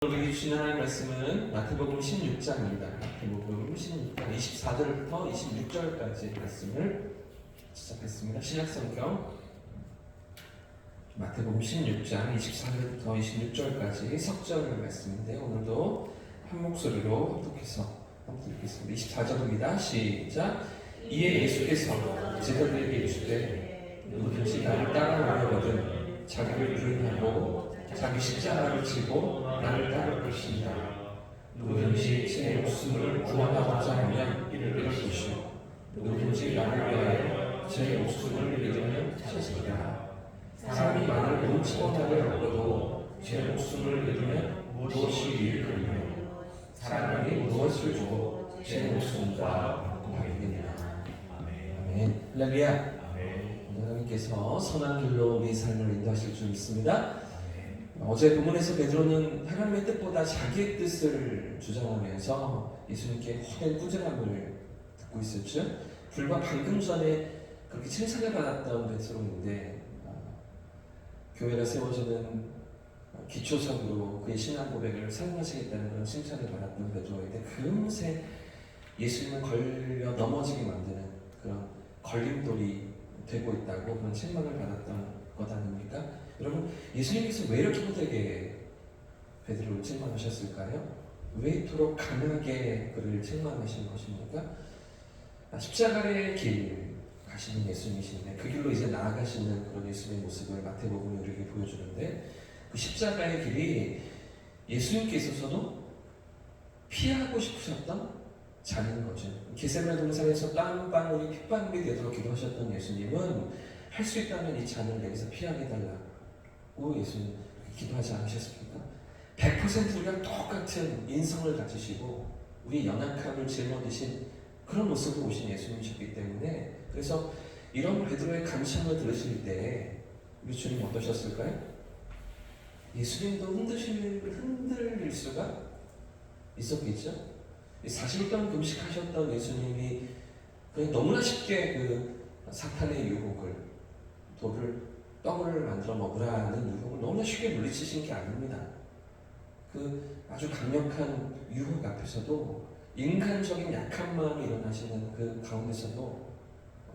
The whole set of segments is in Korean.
우리 주신 하나님 말씀은 마태복음 16장입니다. 마태복음 16장 24절부터 26절까지 말씀을 시작했습니다. 신약성경 마태복음 16장 24절부터 26절까지 석절 말씀인데 오늘도 한 목소리로 합독해서 함께 읽겠습니다. 24절입니다. 시작. 이에 예수께서 제자들에게 이르시되 누구든지 나를 따라오려거든 자기를 부인하고 자기 십자가를 지고 나를 따를 것입니다. 누구든지 제 목숨을 구원하고자 하면 이를 것이요 누구든지 나를 위하여 제 목숨을 잃으면 찾으리라. 사람이 만일 온 천하를 얻어도 제 목숨을 잃으면 무엇이 유익하며 사람이 무엇을 주고 제 목숨과 바꾸겠느냐. 아멘. 할렐루야. 하나님께서 선한 길로 우리 삶을 인도하실 줄 믿습니다. 어제 본문에서 베드로는 하나님의 뜻보다 자기의 뜻을 주장하면서 예수님께 헛된 꾸지람을 듣고 있었죠. 불과 방금 전에 그렇게 칭찬을 받았던 베드로인데 교회가 세워지는 기초적으로 그의 신앙 고백을 사용하시겠다는 그런 칭찬을 받았던 베드로인데 금세 예수님을 걸려 넘어지게 만드는 그런 걸림돌이 되고 있다고 그런 책망을 받았던 것 아닙니까? 여러분, 예수님께서 왜 이렇게 호되게 베드로를 책망하셨을까요? 왜 이토록 강하게 그를 책망하신 것입니까? 십자가의 길 가시는 예수님이신데 그 길로 이제 나아가시는 그런 예수님의 모습을 마태복음이 우리에게 보여주는데 그 십자가의 길이 예수님께 있어서도 피하고 싶으셨던 자는 거죠. 겟세마네 동산에서 땀방울이 핏방울이 되도록 기도하셨던 예수님은 할 수 있다면 이 잔을 내게서 피하게 달라고 예수님 기도하지 않으셨습니까? 100% 우리가 똑같은 인성을 가지시고 우리의 연약함을 짊어지신 그런 모습으로 오신 예수님이셨기 때문에 그래서 이런 베드로의 간청을 들으실 때 우리 주님 어떠셨을까요? 예수님도 흔들릴 수가 있었겠죠? 40일 금식하셨던 예수님이 그냥 너무나 쉽게 그 사탄의 유혹을 떡을 만들어 먹으라는 유혹을 너무나 쉽게 물리치신 게 아닙니다. 그 아주 강력한 유혹 앞에서도 인간적인 약한 마음이 일어나시는 그 가운데서도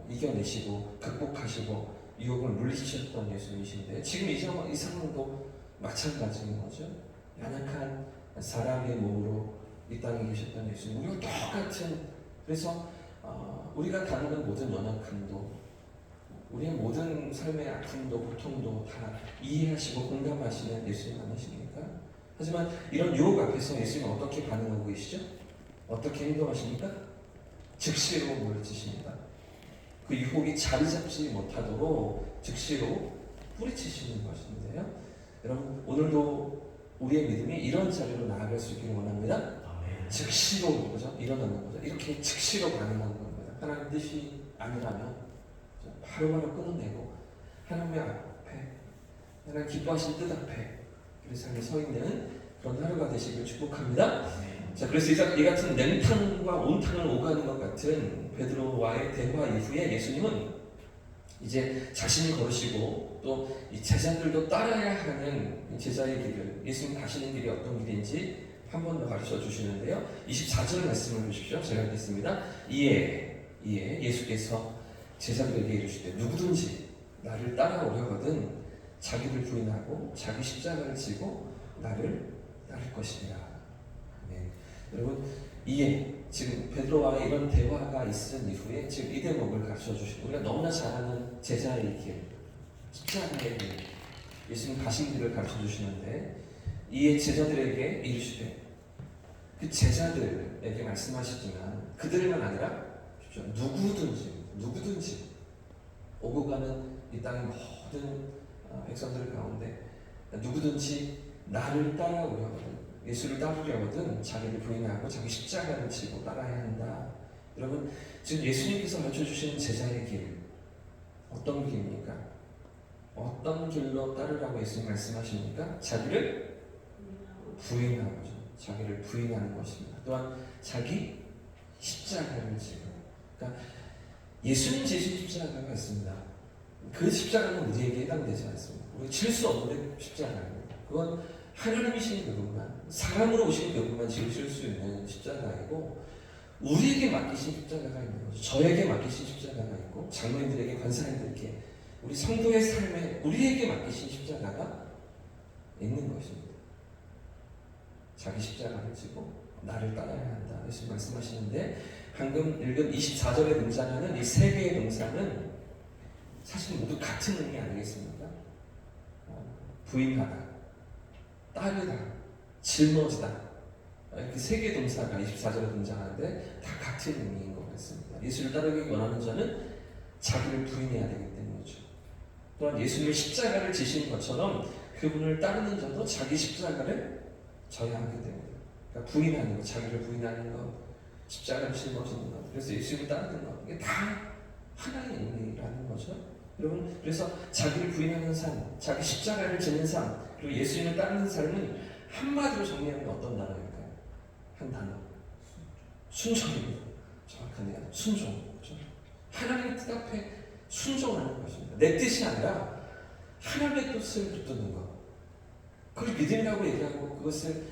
이겨내시고 극복하시고 유혹을 물리치셨던 예수님이신데 지금 이 상황도 마찬가지인 거죠. 연약한 사람의 몸으로 이 땅에 계셨던 예수님, 우리가 똑같은 그래서 우리가 다루는 모든 연약함도 우리의 모든 삶의 아픔도 고통도 다 이해하시고 공감하시는 예수님 아니십니까? 하지만 이런 유혹 앞에서 예수님은 어떻게 반응하고 계시죠? 어떻게 행동하십니까? 즉시로 물리치십니다. 그 유혹이 자리 잡지 못하도록 즉시로 뿌리치시는 것인데요. 여러분 오늘도 우리의 믿음이 이런 자리로 나아갈 수 있기를 원합니다. 즉시로 그죠? 일어나는 거죠. 이렇게 즉시로 반응하는 겁니다. 하나님 뜻이 아니라면 바로바로 끊어내고 하나님의 앞에 하나님 기뻐하신 뜻 앞에 우리 삶에 서 있는 그런 하루가 되시길 축복합니다. 자, 그래서 이 같은 냉탕과 온탕을 오가는 것 같은 베드로와의 대화 이후에 예수님은 이제 자신이 걸으시고 또 이 제자들도 따라야 하는 제자의 길을 예수님 가시는 길이 어떤 길인지 한 번 더 가르쳐 주시는데요. 24절 말씀을 보십시오. 제가 읽겠습니다. 이에 예수께서 제자들에게 이르시되 누구든지 나를 따라오려거든 자기를 부인하고 자기 십자가를 지고 나를 따를 것이니라. 네. 여러분 이에 지금 베드로와의 이런 대화가 있은 이후에 지금 이 대목을 가르쳐 주시고 우리가 너무나 잘 아는 제자의 길 십자가의 길 예수님 가신 길을 가르쳐 주시는데 이에 제자들에게 이르시되 그 제자들에게 말씀하시지만 그들만 아니라 누구든지 오고 가는 이 땅의 모든 백성들 가운데 누구든지 나를 따라오려거든 예수를 따르려거든 자기를 부인하고 자기 십자가를 지고 따라야 한다. 여러분 지금 예수님께서 가르쳐주시는 제자의 길 어떤 길입니까? 어떤 길로 따르라고 예수님 말씀하십니까? 자기를 부인하는 거죠. 자기를 부인하는 것입니다. 또한 자기 십자가를 지고 그러니까 예수님 지신 십자가가 있습니다. 그 십자가는 우리에게 해당되지 않습니다. 우리 질 수 없는 십자가입니다. 그건 하나님이신 그분만 사람으로 오신 그분만 지으실 수 있는 십자가이고 우리에게 맡기신 십자가가 있는 거죠. 저에게 맡기신 십자가가 있고 장로님들에게 권사님들에게 우리 성도의 삶에 우리에게 맡기신 십자가가 있는 것입니다. 자기 십자가를 지고 나를 따라야 한다. 예수님 말씀하시는데 방금 읽은 24절에 등장하는 이 세 개의 동사는 사실 모두 같은 의미 아니겠습니까? 부인하다, 따르다, 짊어지다. 이렇게 세 개의 동사가 24절에 등장하는데 다 같은 의미인 것 같습니다. 예수를 따르기 원하는 자는 자기를 부인해야 되기 때문이죠. 또한 예수님의 십자가를 지신 것처럼 그분을 따르는 자도 자기 십자가를 져야 하기 때문에 그러니까 부인하는 것, 자기를 부인하는 것, 십자가를 짊어지는 것, 그래서 예수님을 따르는 것, 이게 다 하나의 의미라는 거죠. 여러분, 그래서 자기를 부인하는 삶, 자기 십자가를 지는 삶, 그리고 예수님을 따르는 삶은 한마디로 정리하면 어떤 단어일까요? 한 단어, 순종입니다. 정확하네요. 순종. 그렇죠? 하나님의 뜻 앞에 순종하는 것입니다. 내 뜻이 아니라 하나님의 뜻을 붙드는 것. 그걸 믿음이라고 얘기하고 그것을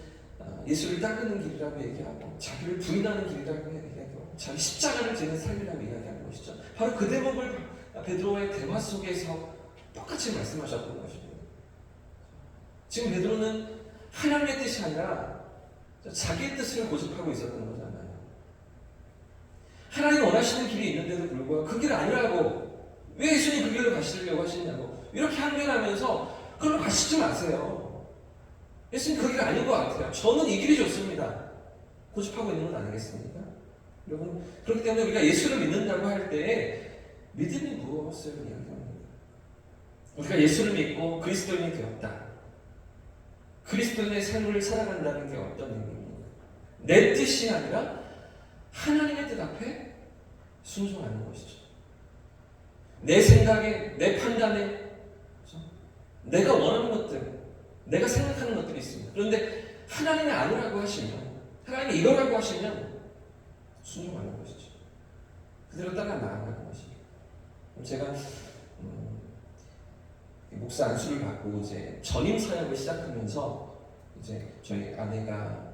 예수를 따르는 길이라고 얘기하고 자기를 부인하는 길이라고 얘기하고 자기 십자가를 지는 삶이라고 이야기하는 것이죠. 바로 그 대목을 베드로의 대화 속에서 똑같이 말씀하셨던 것입니다. 지금 베드로는 하나님의 뜻이 아니라 자기의 뜻을 고집하고 있었던 거잖아요. 하나님 원하시는 길이 있는데도 불구하고 그 길 아니라고 왜 예수님 그 길로 가시려고 하시냐고 이렇게 항변하면서 그걸로 가시지 마세요. 예수님 그 길 아닌 것 같아요. 저는 이 길이 좋습니다. 고집하고 있는 건 아니겠습니까? 여러분, 그렇기 때문에 우리가 예수를 믿는다고 할 때 믿음이 무엇을 이야기합니다. 우리가 예수를 믿고 그리스도인이 되었다. 그리스도인의 삶을 살아간다는 게 어떤 의미입니까? 내 뜻이 아니라 하나님의 뜻 앞에 순종하는 것이죠. 내 생각에, 내 판단에, 그렇죠? 내가 원하는 것들, 내가 생각하는 것들이 있습니다. 그런데 하나님이 아니라고 하시면, 하나님이 이거라고 하시면 순종하는 것이죠. 그대로 따라 나아가는 것이죠. 제가 목사 안수를 받고 이제 전임 사역을 시작하면서 이제 저희 아내가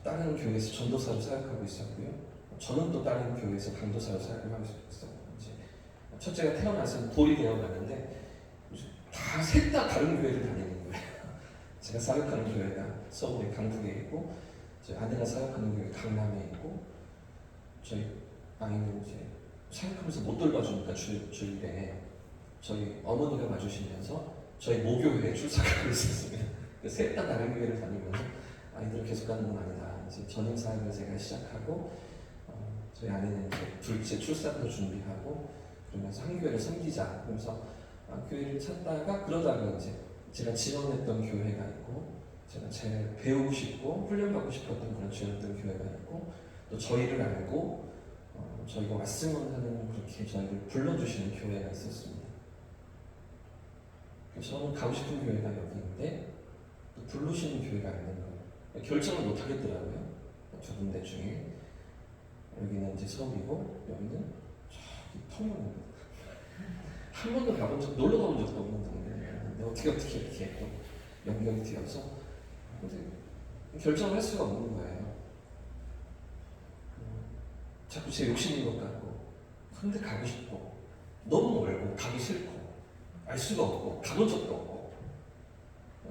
다른 교회에서 전도사로 사역하고 있었고요. 저는 또 다른 교회에서 강도사로 사역을 하고 있었어요. 이제 첫째가 태어나서 돌이 되어가는데 다 셋 다 다른 교회를 다니는 거예요. 제가 사역하는 교회가 서울의 강북에 있고, 제 아내가 사역하는 교회 강남에 있고, 저희 아이는 이제 사역하면서 못 돌봐주니까 주일에 저희 어머니가 봐주시면서 저희 모교회에 출석하고 있었습니다. 셋 다 다른 교회를 다니면서 아이들을 계속 가는 건 아니다. 이제 전임 사역을 제가 시작하고 저희 아내는 이제 둘째 출산도 준비하고 그러면서 한 교회를 섬기자. 그러면서 교회를 찾다가 그러다가 이제 제가 지원했던 교회가 있고 제가 제일 배우고 싶고 훈련받고 싶었던 그런 지원했던 교회가 있고 또 저희를 알고 저희가 왔으면 하는 그렇게 저희를 불러주시는 교회가 있었습니다. 저는 가고 싶은 교회가 여기인데 또 부르시는 교회가 있는 거예요. 결정을 못 하겠더라고요. 두 군데 중에 여기는 이제 서울이고 여기는 저기 통영입니다. 한 번도 가본 적, 놀러 가본 적도 없는 동네인데 어떻게 이렇게 또 연결이 되어서 근데 결정을 할 수가 없는 거예요. 자꾸 제 욕심인 것 같고 근데 가고 싶고 너무 멀고 가기 싫고 알 수가 없고 가본 적도 없고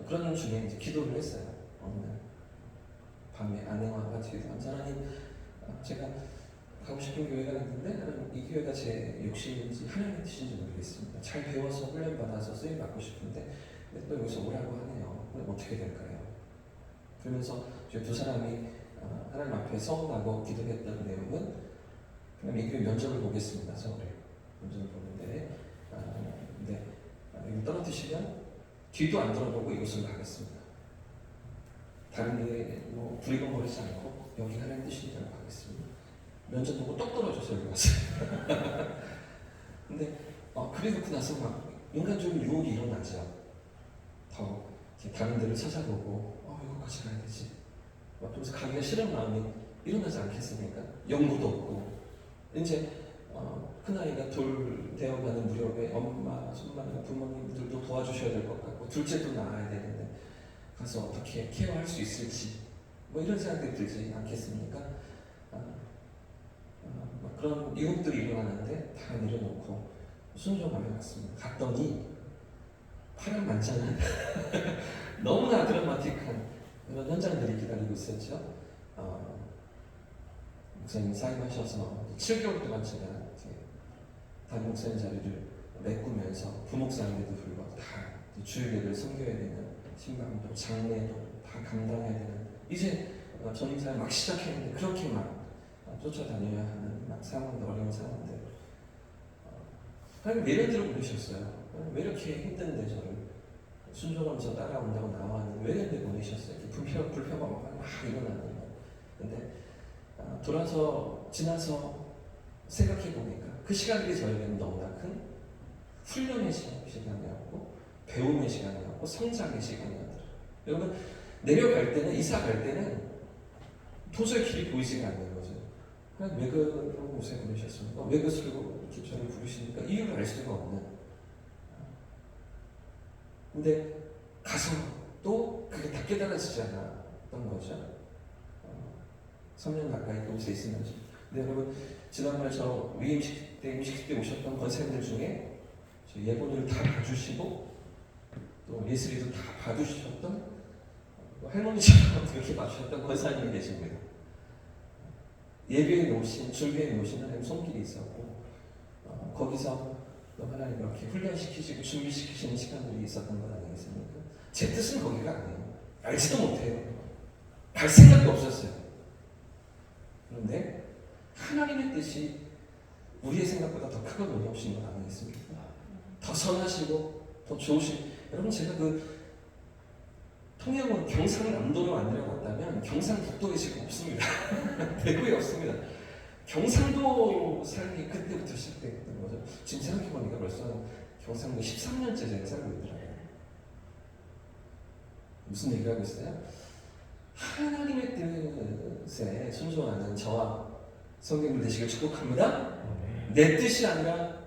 그런 중에 이제 기도를 했어요. 어느 날 밤에 아내와 같이 하나님 제가 가고 싶은 교회가 있는데 나는 이 교회가 제 욕심인지 하나님의 뜻인지 모르겠습니다. 잘 배워서 훈련받아서 쓰임 받고 싶은데 근데 또 여기서 오라고 하네요. 그럼 어떻게 될까요? 그러면서 저희 두 사람이 하나님 앞에 서운하고 기도했던 내용은 그럼 이 교회 면접을 보겠습니다. 서울에 면접을 보는데 근데 이거 떨어뜨리시면 뒤도 안 돌아보고 이곳으로 가겠습니다. 다른 교회 뭐 부리건거리지 않고 여기 하나님 뜻인 대로 가겠습니다. 면접 보고 똑 떨어져서 여기 왔어요. 근데 그래놓고 나서 막 인간적인 유혹이 일어나죠. 더 다른 데를 찾아보고 이거까지 가야 되지. 그래서 가기가 싫은 마음이 일어나지 않겠습니까? 연구도 없고 이제 큰아이가 돌 되어가는 무렵에 엄마, 손마, 부모님들도 도와주셔야 될 것 같고 둘째도 낳아야 되는데 가서 어떻게 케어할 수 있을지 뭐 이런 생각들이 들지 않겠습니까? 막 그런 유혹들이 일어나는데 다 내려놓고 순종하며 갔습니다. 갔더니 파란만장한 너무나 드라마틱한 그런 현장들이 기다리고 있었죠. 목사님 사임하셔서 7개월 동안 제가 담임 목사님 자리를 메꾸면서 부목사님에도 불구하고 다 주일예배를 섬겨야 되는 신방도 장례도 다 감당해야 되는 이제 전임사에 막 시작했는데 그렇게 막 쫓아다녀야 하는 막 상황도 어려운 상황들. 하나님 내려들어 보내셨어요. 왜 이렇게 힘든데 저를 순종하면서 따라온다고 나와는 왜 이런데 보내셨어요? 불평가 막 일어나는 거. 근데 돌아서 지나서 생각해 보니까 그 시간들이 저에게는 너무나 큰 훈련의 시간이었고 배움의 시간이었고 성장의 시간이었더라고요. 여러분 내려갈 때는 이사 갈 때는 도저히 길이 보이지가 않는 거죠. 왜 그런 곳에 보내셨습니까? 왜 그것으로 이렇게 저를 부르시니까 이유를 알 수가 없는. 근데 가서 또 그게 다 깨달아지지 않았던 거죠. 3년 가까이 그곳에 있으면서. 근데 여러분 지난번에 저 위임식 때 오셨던 권사님들 중에 예본이를 다 봐주시고 또 예슬이도 다 봐주셨던 할머니처럼 그렇게 봐주셨던 권사님이 계십니다. 예배에 놓으신 준비에 놓으신 하나님 손길이 있었고 거기서 또 하나님 그렇게 훈련시키시고 준비시키시는 시간들이 있었던 것 아니겠습니까? 제 뜻은 거기가 아니에요. 알지도 못해요. 갈 생각도 없었어요. 그런데 하나님의 뜻이 우리의 생각보다 더 크고 놀라우신 것 아니겠습니까? 더 선하시고 더 좋으신. 여러분 제가 통영은 경상남도로 안 내려갔다면 경상북도에 지금 없습니다. 대구에 없습니다. 경상도 살기 그때부터 시작됐던 거죠. 지금 생각해보니까 벌써 경상도 13년째 제가 살고 있더라고요. 무슨 얘기를 하고 있어요? 하나님의 뜻에 순종하는 저와 성경님 되시길 축복합니다. 내 뜻이 아니라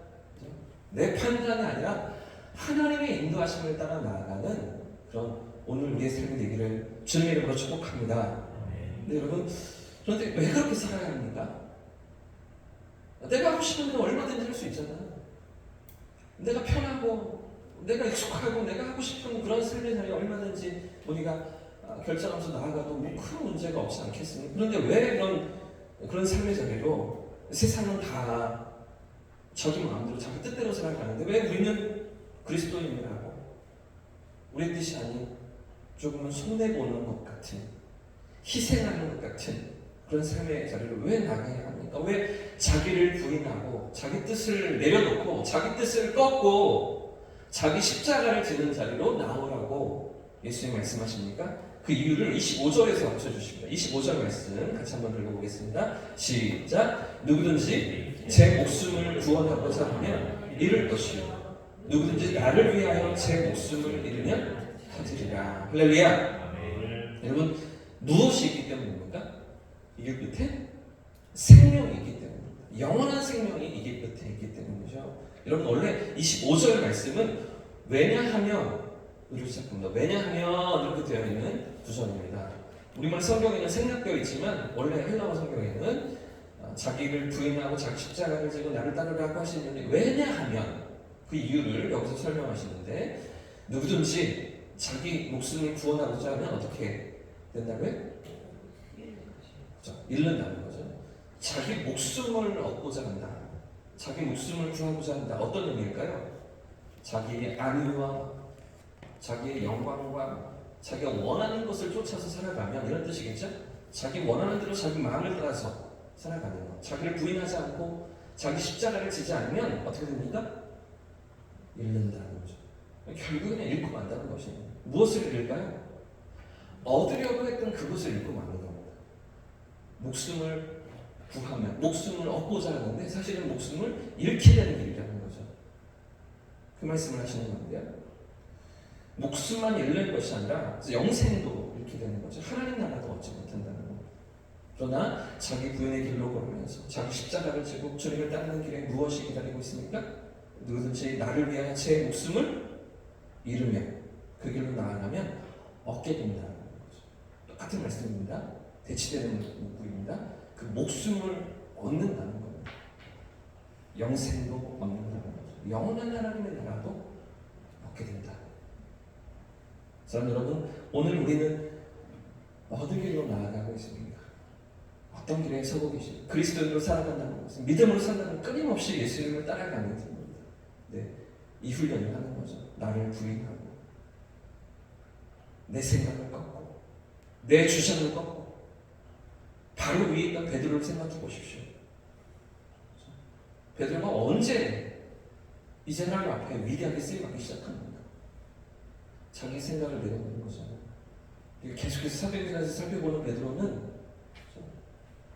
내 판단이 아니라 하나님의 인도하심을 따라 나아가는 그런 오늘 우리의 삶이 되기를 주님의 이름으로 축복합니다. 근데 여러분 그런데 왜 그렇게 살아야 합니까? 내가 하고 싶은 대로 얼마든지 할 수 있잖아요. 내가 편하고 내가 익숙하고 내가 하고 싶은 그런 삶의 자리에 얼마든지 우리가 결정하면서 나아가도 뭐 큰 문제가 없지 않겠습니까? 그런데 왜 그런 삶의 자리로 세상은 다 자기 마음대로 자기 뜻대로 살아가는데 왜 우리는 그리스도인이라고 우리의 뜻이 아닌 조금은 손해보는 것 같은 희생하는 것 같은 그런 삶의 자리로 왜 나가야 합니까? 왜 자기를 부인하고 자기 뜻을 내려놓고 자기 뜻을 꺾고 자기 십자가를 지는 자리로 나오라고 예수님 말씀하십니까? 그 이유를 25절에서 맞춰주십니다. 25절 말씀 같이 한번 읽어보겠습니다. 시작. 누구든지 제 목숨을 구원하고자 하면 잃을 것이요 누구든지 나를 위하여 제 목숨을 잃으면 터지리라. 할렐루야. 여러분 무엇이 있기 때문입니까? 이길 끝에 생명이 있기 때문입니다. 영원한 생명이 이길 끝에 있기 때문이죠. 여러분 원래 25절 말씀은 왜냐하면 으로 시작합니다. 왜냐하면 이렇게 되어 있는 구절입니다. 우리말 성경에는 생략되어 있지만 원래 헬라어 성경에는 자기를 부인하고 자기 십자가를 지고 나를 따르라고 하시는데 왜냐하면 그 이유를 여기서 설명하시는데 누구든지 자기 목숨을 구원하고자 하면 어떻게 된다고요? 잃는다는 거죠. 자기 목숨을 얻고자 한다. 자기 목숨을 구하고자 한다. 어떤 의미일까요? 자기의 안위와 자기의 영광과 자기가 원하는 것을 쫓아서 살아가면 이런 뜻이겠죠? 자기 원하는 대로 자기 마음을 따라서 살아가는 것. 자기를 부인하지 않고 자기 십자가를 지지 않으면 어떻게 됩니까? 잃는다는 거죠. 결국에는 잃고 만다는 것입니다. 무엇을 잃을까요? 얻으려고 했던 그것을 잃고 마는 겁니다. 목숨을 구하면 목숨을 얻고자 하는데 사실은 목숨을 잃게 되는 길이라는 거죠. 그 말씀을 하시는 건데요. 목숨만 잃는 것이 아니라 영생도 잃게 되는 거죠. 하나님 나라도 얻지 못한다는 거. 그러나 자기 부인의 길로 걸으면서 자기 십자가를 지고 주님을 따르는 길에 무엇이 기다리고 있습니까? 누구든지 나를 위하여 제 목숨을 잃으면 그 길로 나아가면 얻게 된다는 거죠. 똑같은 말씀입니다. 대치되는 문구입니다. 그 목숨을 얻는다는 겁니다. 영생도 얻는다는 거죠. 영원한 하나님의 나라도 얻게 된다. 저는 여러분, 오늘 우리는 어느 길로 나아가고 있습니까? 어떤 길에 서고 계십니까? 그리스도인으로 살아간다는 것은, 믿음으로 산다는 끊임없이 예수님을 따라가는 것입니다. 네, 이 훈련을 하는 거죠. 나를 부인하고 내 생각을 꺾고 내 주장을 꺾고 바로 위에 있던 베드로를 생각해 보십시오. 베드로가 언제 이제 하나님 앞에 위대하게 쓰임받기 시작합니까? 자기 생각을 내려놓는 거잖아요. 계속해서 사도행전에서 살펴보는 베드로는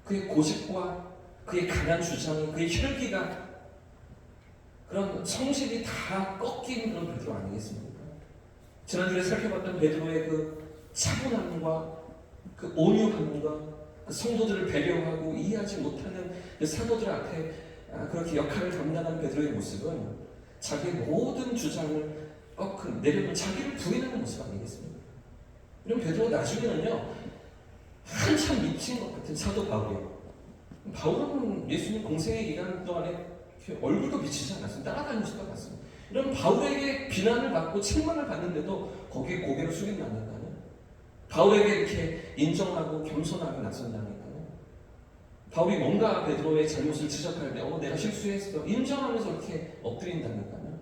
그의 고집과 그의 강한 주장, 그의 혈기가, 그런 성실이 다 꺾인 그런 베드로 아니겠습니까? 지난주에 살펴봤던 베드로의 그 차분함과 그 온유함과 그 성도들을 배려하고 이해하지 못하는 그 사도들 앞에 그렇게 역할을 감당하는 베드로의 모습은 자기의 모든 주장을 내려놓은 자기를 부인하는 모습 아니겠습니까? 이런 베드로가 나중에는요, 한참 미친 것 같은 사도 바울이요. 바울은 예수님 공생의 기간 동안에 얼굴도 비치지 않았습니다. 따라다니지도 않았습니다. 이런 바울에게 비난을 받고 책망을 받는데도 거기에 고개를 숙이지 않는다는, 바울에게 이렇게 인정하고 겸손하게 나선다니까요. 바울이 뭔가 베드로의 잘못을 지적할 때 내가 실수했어 인정하면서 이렇게 엎드린다니까요.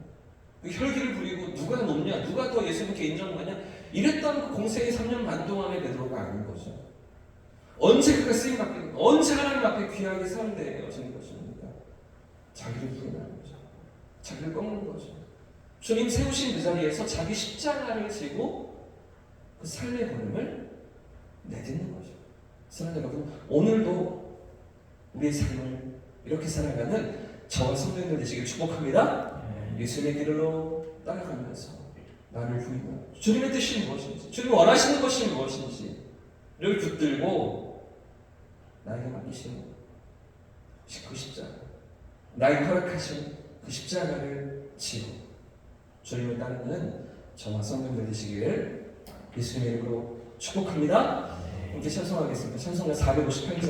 그 혈기를 부리고 누가 높냐, 누가 더 예수님께 인정하냐, 이랬던 그 공생의 3년 반 동안의 베드로가 아닌 거죠. 언제 그가 쓰임받게, 언제 하나님 앞에 귀하게 사용되어지는 것입니까? 자기를 부인하는 거죠. 자기를 꺾는 거죠. 주님 세우신 그 자리에서 자기 십자가를 지고 그 삶의 본능을 내딛는 거죠. 사랑하는 여러분, 오늘도 우리의 삶을 이렇게 살아가는 저와 성도님들 되시길 축복합니다. 예수님의 길로 따라가면서 나를 부인하고 주님의 뜻이 무엇인지, 주님이 원하시는 것이 무엇인지를 붙들고 나에게 맡기신 그 십자가, 나에게 허락하신 그 십자가를 지고 주님을 따르는 저와 성도님들 되시기를 예수님의 이름으로 축복합니다. 함께 찬송하겠습니다. 찬송가 458장